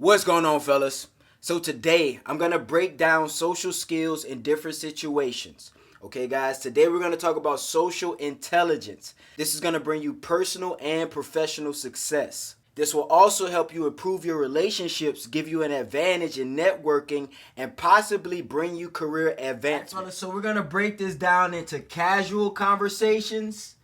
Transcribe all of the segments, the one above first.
What's going on, fellas? So today I'm gonna break down social skills in different situations. Okay, guys, today we're gonna talk about social intelligence. This is gonna bring you personal and professional success. This will also help you improve your relationships, give you an advantage in networking, and possibly bring you career advancement. So we're gonna break this down into casual conversations,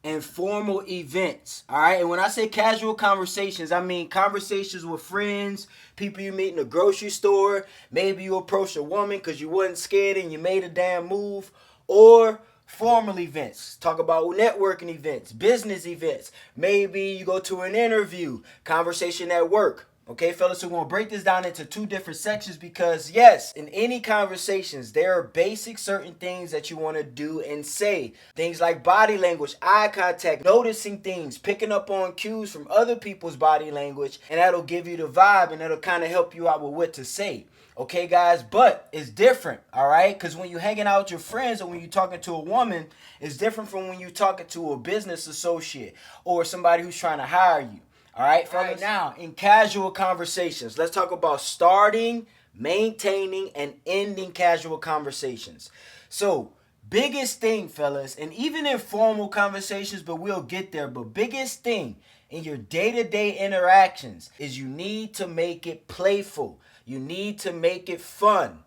informal events. All right. And when I say casual conversations, I mean conversations with friends, people you meet in the grocery store. Maybe you approached a woman because you wasn't scared and you made a damn move. Or formal events. Talk about networking events, business events. Maybe you go to an interview, conversation at work. Okay, fellas, so we're going to break this down into two different sections because, yes, in any conversations, there are basic certain things that you want to do and say. Things like body language, eye contact, noticing things, picking up on cues from other people's body language, and that'll give you the vibe and that'll kind of help you out with what to say. Okay, guys, but it's different, all right? Because when you're hanging out with your friends or when you're talking to a woman, it's different from when you're talking to a business associate or somebody who's trying to hire you. All right, fellas. All right, now, in casual conversations, let's talk about starting, maintaining, and ending casual conversations. So, biggest thing, fellas, and even in formal conversations, but we'll get there, but biggest thing in your day-to-day interactions is you need to make it playful. You need to make it fun.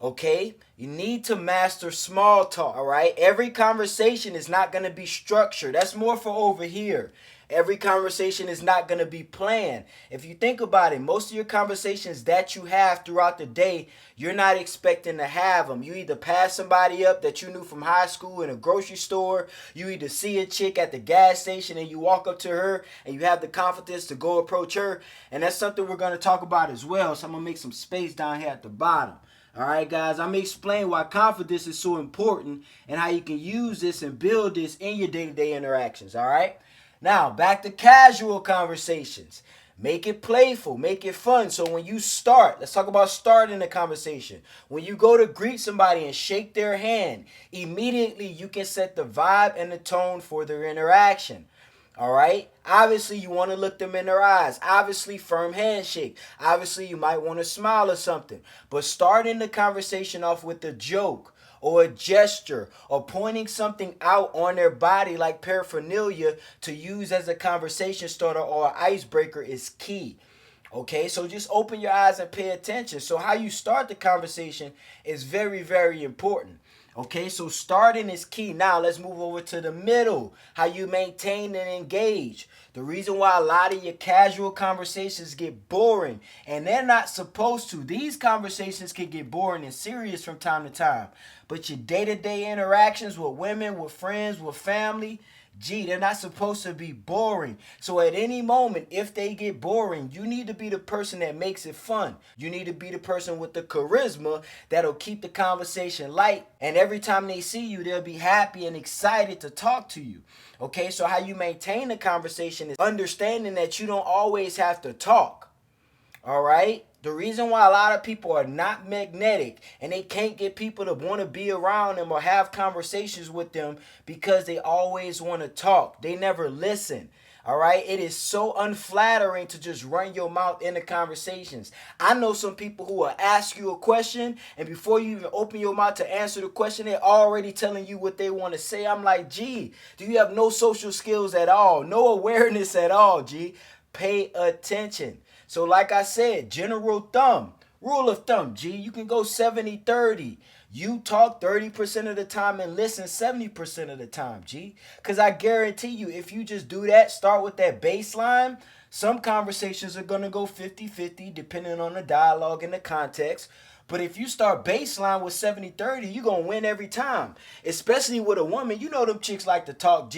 Okay? You need to master small talk, all right? Every conversation is not going to be structured. That's more for over here. Every conversation is not going to be planned. If you think about it, most of your conversations that you have throughout the day, you're not expecting to have them. You either pass somebody up that you knew from high school in a grocery store, you either see a chick at the gas station and you walk up to her and you have the confidence to go approach her. And that's something we're going to talk about as well. So I'm going to make some space down here at the bottom. All right, guys, I'm going to explain why confidence is so important and how you can use this and build this in your day-to-day interactions, all right? Now, back to casual conversations. Make it playful, make it fun. So when you start, let's talk about starting a conversation. When you go to greet somebody and shake their hand, immediately you can set the vibe and the tone for their interaction. All right. Obviously, you want to look them in their eyes. Obviously, firm handshake. Obviously, you might want to smile or something. But starting the conversation off with a joke or a gesture or pointing something out on their body like paraphernalia to use as a conversation starter or an icebreaker is key. Okay, so just open your eyes and pay attention. So how you start the conversation is very, very important. Okay, so starting is key. Now let's move over to the middle. How you maintain and engage. The reason why a lot of your casual conversations get boring, and they're not supposed to. These conversations can get boring and serious from time to time. But your day-to-day interactions with women, with friends, with family, they're not supposed to be boring. So at any moment, if they get boring, you need to be the person that makes it fun. You need to be the person with the charisma that'll keep the conversation light. And every time they see you, they'll be happy and excited to talk to you. Okay, so how you maintain the conversation is understanding that you don't always have to talk. All right? The reason why a lot of people are not magnetic and they can't get people to want to be around them or have conversations with them because they always want to talk. They never listen. All right? It is so unflattering to just run your mouth into conversations. I know some people who will ask you a question and before you even open your mouth to answer the question, they're already telling you what they want to say. I'm like, do you have no social skills at all? No awareness at all, Pay attention. So like I said, rule of thumb, you can go 70-30. You talk 30% of the time and listen 70% of the time, Because I guarantee you, if you just do that, start with that baseline, some conversations are going to go 50-50 depending on the dialogue and the context. But if you start baseline with 70-30, you're going to win every time. Especially with a woman. You know them chicks like to talk,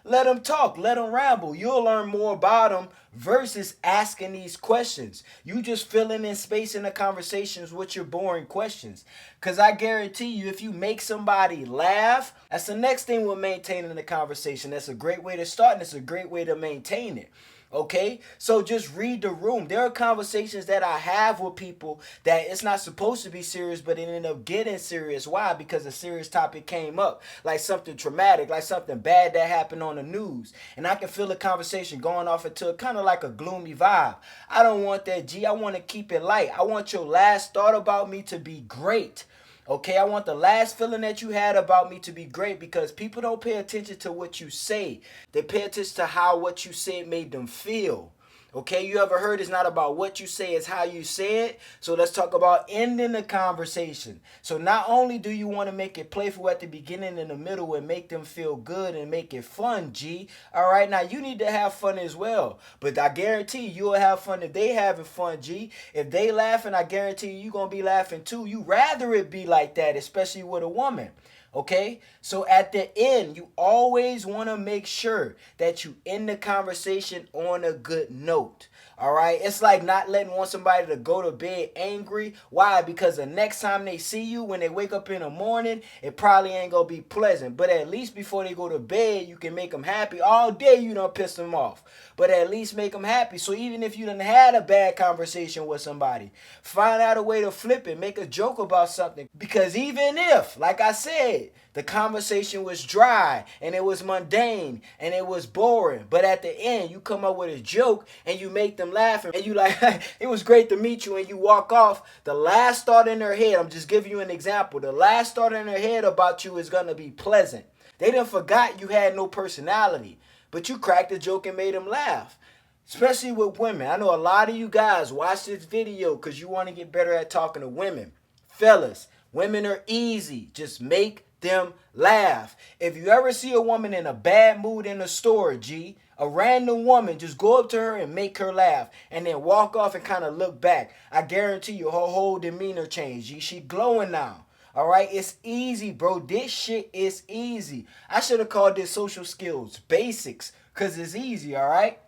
Let them talk. Let them ramble. You'll learn more about them versus asking these questions. You just filling in space in the conversations with your boring questions. Because I guarantee you, if you make somebody laugh, that's the next thing with maintaining the conversation. That's a great way to start and it's a great way to maintain it. Okay, so just read the room. There are conversations that I have with people that it's not supposed to be serious, but it ended up getting serious. Why? Because a serious topic came up, like something traumatic, like something bad that happened on the news. And I can feel the conversation going off into kind of like a gloomy vibe. I don't want that, G. I want to keep it light. I want your last thought about me to be great. Okay, I want the last feeling that you had about me to be great, because people don't pay attention to what you say. They pay attention to how what you said made them feel. Okay, you ever heard it's not about what you say, it's how you say it? So let's talk about ending the conversation. So not only do you want to make it playful at the beginning and the middle and make them feel good and make it fun, G. All right, now you need to have fun as well. But I guarantee you'll have fun if they having fun, G. If they laughing, I guarantee you're going to be laughing too. You rather it be like that, especially with a woman. Okay, so at the end, you always want to make sure that you end the conversation on a good note. All right, it's like not want somebody to go to bed angry. Why? Because the next time they see you, when they wake up in the morning, it probably ain't gonna be pleasant. But at least before they go to bed, you can make them happy. All day you don't piss them off, but at least make them happy. So even if you done had a bad conversation with somebody, find out a way to flip it. Make a joke about something. Because even if, like I said, the conversation was dry and it was mundane and it was boring, but at the end you come up with a joke and you make them laugh and you like, it was great to meet you, and you walk off, the last thought in their head, I'm just giving you an example, the last thought in their head about you is going to be pleasant. They done forgot you had no personality, but you cracked a joke and made them laugh. Especially with women. I know a lot of you guys watch this video because you want to get better at talking to women. Fellas, women are easy. Just make them laugh. If you ever see a woman in a bad mood in a store, G, a random woman, just go up to her and make her laugh and then walk off and kind of look back. I guarantee you her whole demeanor changed, G. She glowing now. All right, it's easy, bro. This shit is easy. I should have called this social skills basics because it's easy, all right?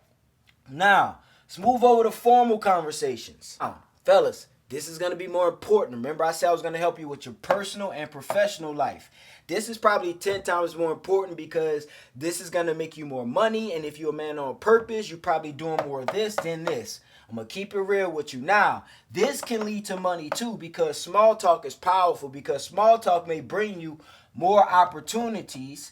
Now, let's move over to formal conversations. Fellas, this is going to be more important. Remember I said I was going to help you with your personal and professional life. This is probably 10 times more important because this is going to make you more money. And if you're a man on purpose, you're probably doing more of this than this. I'm going to keep it real with you. Now, this can lead to money too, because small talk is powerful, because small talk may bring you more opportunities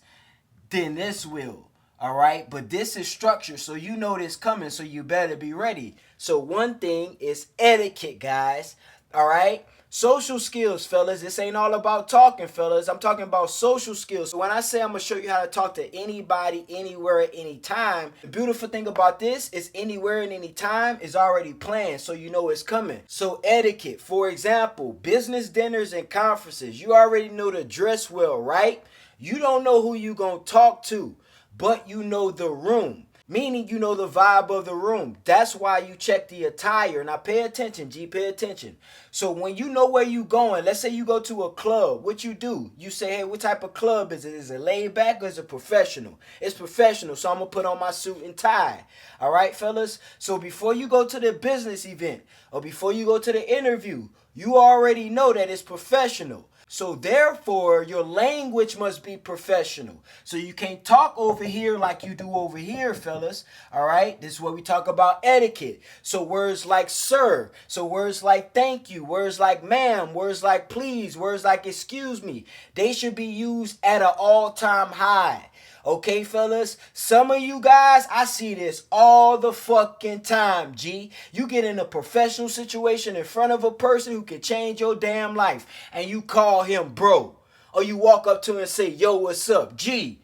than this will. All right, but this is structure, so you know this coming, so you better be ready. So one thing is etiquette, guys. All right, social skills, fellas. This ain't all about talking, fellas. I'm talking about social skills. So when I say I'm gonna show you how to talk to anybody, anywhere, at any time, the beautiful thing about this is anywhere and any time is already planned, so you know it's coming. So etiquette, for example, business dinners and conferences. You already know to dress well, right? You don't know who you gonna talk to, but you know the room, meaning you know the vibe of the room. That's why you check the attire. Now pay attention, G, pay attention. So when you know where you going, let's say you go to a club, what you do? You say, hey, what type of club is it? Is it laid back or is it professional? It's professional, so I'm going to put on my suit and tie. All right, fellas? So before you go to the business event or before you go to the interview, you already know that it's professional. So therefore, your language must be professional. So you can't talk over here like you do over here, fellas. All right? This is where we talk about etiquette. So words like sir, so words like thank you, words like ma'am, words like please, words like excuse me, they should be used at an all-time high. Okay, fellas, some of you guys, I see this all the fucking time, G. You get in a professional situation in front of a person who can change your damn life, and you call him bro. Or you walk up to him and say, yo, what's up? G,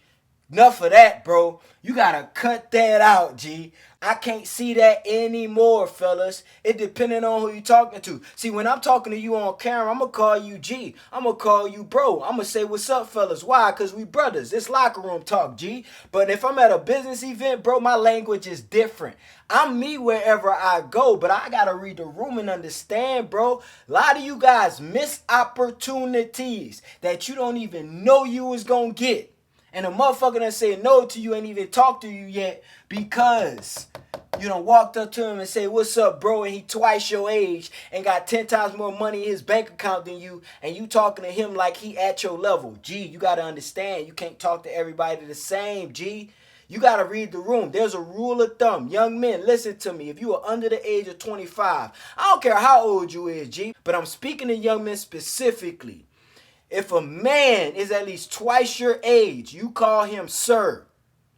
enough of that, bro. You gotta cut that out, G. I can't see that anymore, fellas. It depending on who you talking to. See, when I'm talking to you on camera, I'm going to call you G. I'm going to call you bro. I'm going to say, what's up, fellas? Why? Because we brothers. It's locker room talk, G. But if I'm at a business event, bro, my language is different. I'm me wherever I go, but I got to read the room and understand, bro. A lot of you guys miss opportunities that you don't even know you was going to get. And a motherfucker that say no to you ain't even talked to you yet because you done walked up to him and say, what's up, bro? And he twice your age and got 10 times more money in his bank account than you. And you talking to him like he at your level. G, you got to understand. You can't talk to everybody the same, G. You got to read the room. There's a rule of thumb. Young men, listen to me. If you are under the age of 25, I don't care how old you is, G, but I'm speaking to young men specifically. If a man is at least twice your age, you call him sir.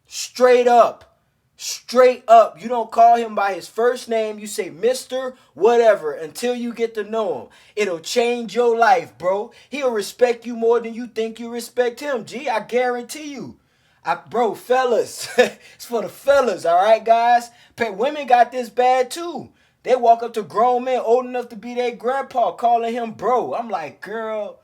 Straight up. Straight up. You don't call him by his first name. You say Mr. Whatever until you get to know him. It'll change your life, bro. He'll respect you more than you think you respect him, G. I guarantee you. Bro, fellas. It's for the fellas, all right, guys? Women got this bad, too. They walk up to grown men old enough to be their grandpa calling him bro. I'm like, girl,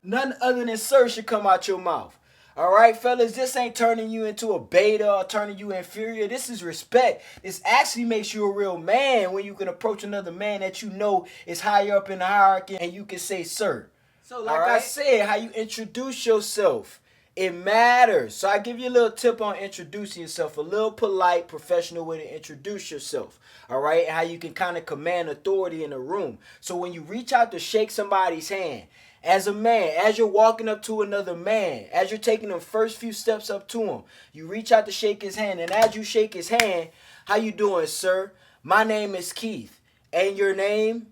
nothing other than sir should come out your mouth. All right, fellas, this ain't turning you into a beta or turning you inferior. This is respect. This actually makes you a real man when you can approach another man that you know is higher up in the hierarchy and you can say sir. So like I said, how you introduce yourself, it matters. So I give you a little tip on introducing yourself, a little polite, professional way to introduce yourself. All right, and how you can kind of command authority in the room. So when you reach out to shake somebody's hand, as a man, as you're walking up to another man, as you're taking the first few steps up to him, you reach out to shake his hand. And as you shake his hand, how you doing, sir? My name is Keith. And your name?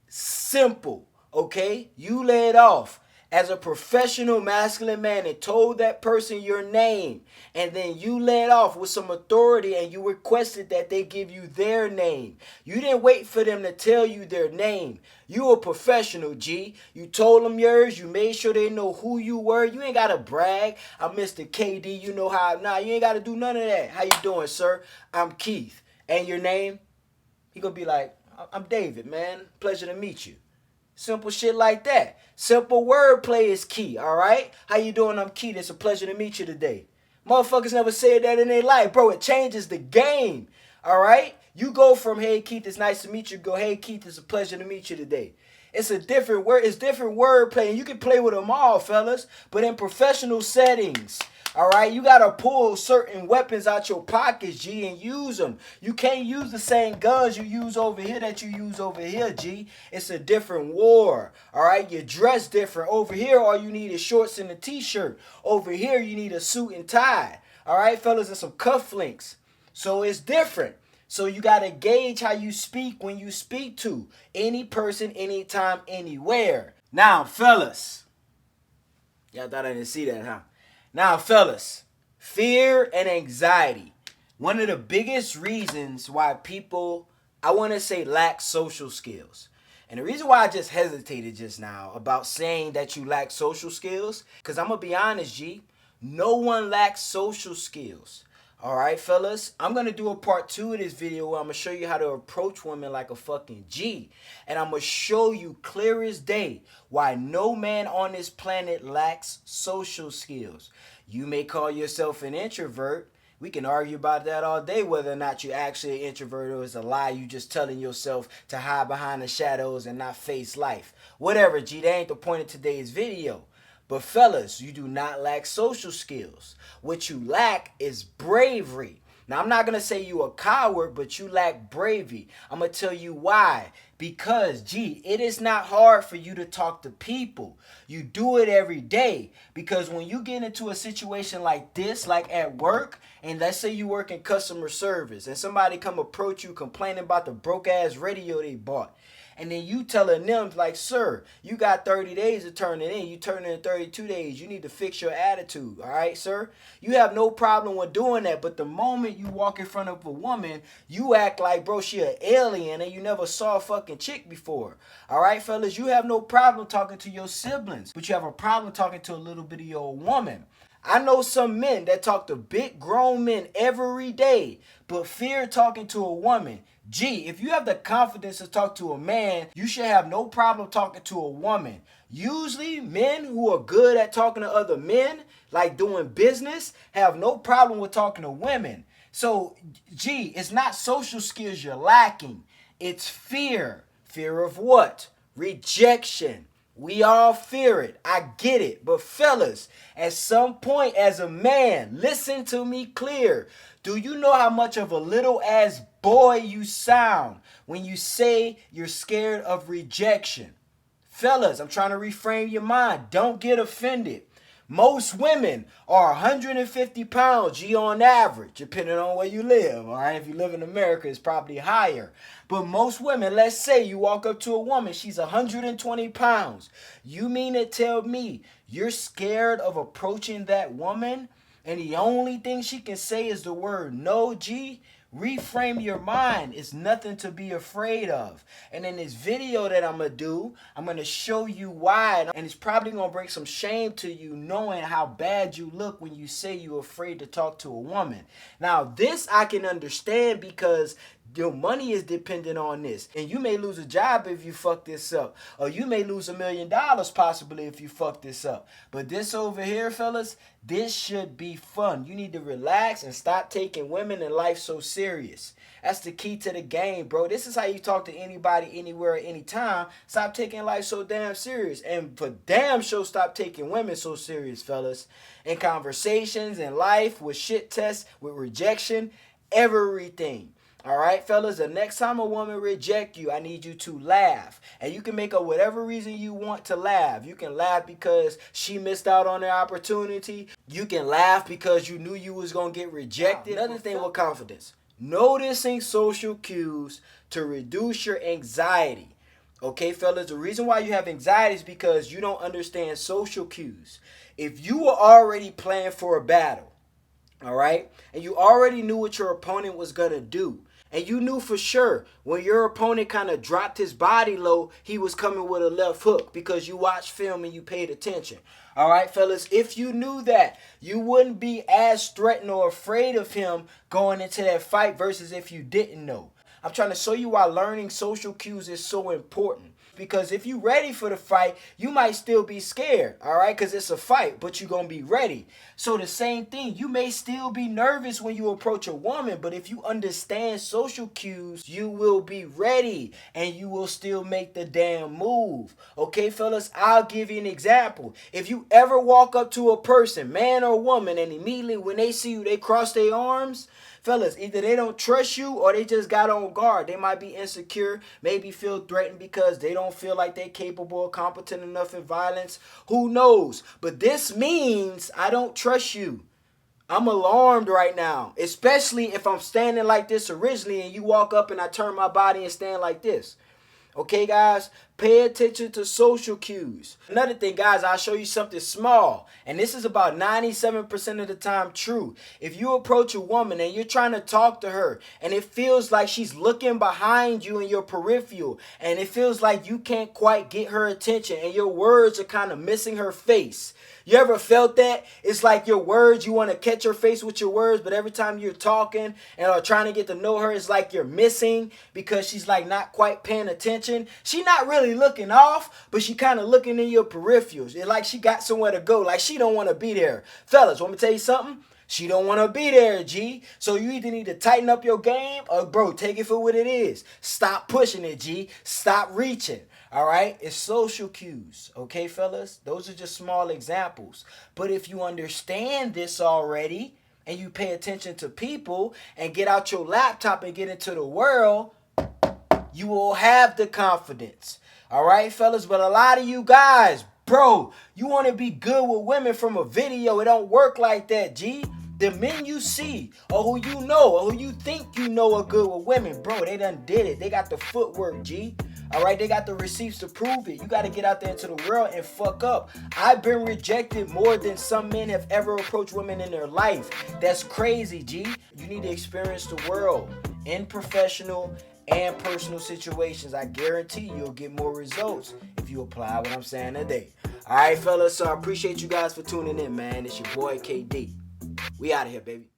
Simple. Okay? You led off as a professional masculine man and told that person your name. And then you led off with some authority and you requested that they give you their name. You didn't wait for them to tell you their name. You a professional, G. You told them yours. You made sure they know who you were. You ain't got to brag. I'm Mr. KD. You know how. Nah, you ain't got to do none of that. How you doing, sir? I'm Keith. And your name? He going to be like, I'm David, man. Pleasure to meet you. Simple shit like that. Simple wordplay is key, all right? How you doing? I'm Keith. It's a pleasure to meet you today. Motherfuckers never said that in their life. Bro, it changes the game, all right? You go from, hey, Keith, it's nice to meet you. Go, hey, Keith, it's a pleasure to meet you today. It's a different word. It's different wordplay, and you can play with them all, fellas. But in professional settings, all right, you got to pull certain weapons out your pockets, G, and use them. You can't use the same guns you use over here that you use over here, G. It's a different war, all right? You dress different. Over here, all you need is shorts and a T-shirt. Over here, you need a suit and tie, all right, fellas, and some cufflinks. So it's different. So you got to gauge how you speak when you speak to any person, anytime, anywhere. Now, fellas, y'all thought I didn't see that, huh? Now, fellas, fear and anxiety. One of the biggest reasons why people, I want to say, lack social skills. And the reason why I just hesitated just now about saying that you lack social skills, because I'm going to be honest, G, no one lacks social skills. All right, fellas, I'm going to do a part 2 of this video where I'm going to show you how to approach women like a fucking G. And I'm going to show you clear as day why no man on this planet lacks social skills. You may call yourself an introvert. We can argue about that all day, whether or not you're actually an introvert or it's a lie you just telling yourself to hide behind the shadows and not face life. Whatever, G, that ain't the point of today's video. But fellas, you do not lack social skills. What you lack is bravery. Now, I'm not going to say you a coward, but you lack bravery. I'm going to tell you why. Because, G, it is not hard for you to talk to people. You do it every day. Because when you get into a situation like this, like at work, and let's say you work in customer service, and somebody come approach you complaining about the broke-ass radio they bought. And then you telling them, like, sir, you got 30 days to turn it in. You turn it in 32 days. You need to fix your attitude. All right, sir? You have no problem with doing that. But the moment you walk in front of a woman, you act like, bro, she an alien and you never saw a fucking chick before. All right, fellas? You have no problem talking to your siblings. But you have a problem talking to a little bitty old woman. I know some men that talk to big grown men every day, but fear talking to a woman. Gee, if you have the confidence to talk to a man, you should have no problem talking to a woman. Usually, men who are good at talking to other men, like doing business, have no problem with talking to women. So, gee, it's not social skills you're lacking. It's fear. Fear of what? Rejection. We all fear it. I get it. But fellas, at some point as a man, listen to me clear. Do you know how much of a little ass boy you sound when you say you're scared of rejection? Fellas, I'm trying to reframe your mind. Don't get offended. Most women are 150 pounds, G, on average, depending on where you live. All right, if you live in America, it's probably higher. But most women, let's say you walk up to a woman, she's 120 pounds. You mean to tell me you're scared of approaching that woman? And the only thing she can say is the word no, G? Reframe your mind. It's nothing to be afraid of. And in this video that I'm going to do, I'm going to show you why. And it's probably going to bring some shame to you knowing how bad you look when you say you're afraid to talk to a woman. Now, this I can understand because your money is dependent on this. And you may lose a job if you fuck this up. Or you may lose $1 million possibly if you fuck this up. But this over here, fellas, this should be fun. You need to relax and stop taking women in life so serious. That's the key to the game, bro. This is how you talk to anybody, anywhere, anytime. Stop taking life so damn serious. And for damn sure, stop taking women so serious, fellas. In conversations, in life, with shit tests, with rejection, everything. All right, fellas, the next time a woman reject you, I need you to laugh. And you can make up whatever reason you want to laugh. You can laugh because she missed out on the opportunity. You can laugh because you knew you was going to get rejected. Another thing with confidence. Noticing social cues to reduce your anxiety. Okay, fellas, the reason why you have anxiety is because you don't understand social cues. If you were already planning for a battle, all right, and you already knew what your opponent was going to do, and you knew for sure when your opponent kind of dropped his body low, he was coming with a left hook because you watched film and you paid attention. All right, fellas, if you knew that, you wouldn't be as threatened or afraid of him going into that fight versus if you didn't know. I'm trying to show you why learning social cues is so important. Because if you're ready for the fight, you might still be scared, all right? Because it's a fight, but you're going to be ready. So the same thing, you may still be nervous when you approach a woman, but if you understand social cues, you will be ready and you will still make the damn move. Okay, fellas, I'll give you an example. If you ever walk up to a person, man or woman, and immediately when they see you, they cross their arms, fellas, either they don't trust you or they just got on guard. They might be insecure, maybe feel threatened because they don't feel like they're capable or competent enough in violence. Who knows? But this means I don't trust you. I'm alarmed right now, especially if I'm standing like this originally and you walk up and I turn my body and stand like this. Okay, guys, pay attention to social cues. Another thing, guys, I'll show you something small. And this is about 97% of the time true. If you approach a woman and you're trying to talk to her and it feels like she's looking behind you in your peripheral and it feels like you can't quite get her attention and your words are kind of missing her face. You ever felt that? It's like your words, you want to catch her face with your words, but every time you're talking and are trying to get to know her, it's like you're missing because she's like not quite paying attention. She's not really looking off, but she kind of looking in your peripherals. It's like she got somewhere to go, like she don't want to be there. Fellas, want me to tell you something? She don't want to be there, G. So you either need to tighten up your game or, bro, take it for what it is. Stop pushing it, G. Stop reaching. All right? It's social cues. Okay, fellas? Those are just small examples. But if you understand this already and you pay attention to people and get out your laptop and get into the world, you will have the confidence. All right, fellas? But a lot of you guys, bro, you want to be good with women from a video. It don't work like that, G. The men you see or who you know or who you think you know are good with women, bro, they done did it. They got the footwork, G. All right, they got the receipts to prove it. You got to get out there into the world and fuck up. I've been rejected more than some men have ever approached women in their life. That's crazy, G. You need to experience the world in professional and personal situations. I guarantee you'll get more results if you apply what I'm saying today. All right, fellas, so I appreciate you guys for tuning in, man. It's your boy, KD. We out of here, baby.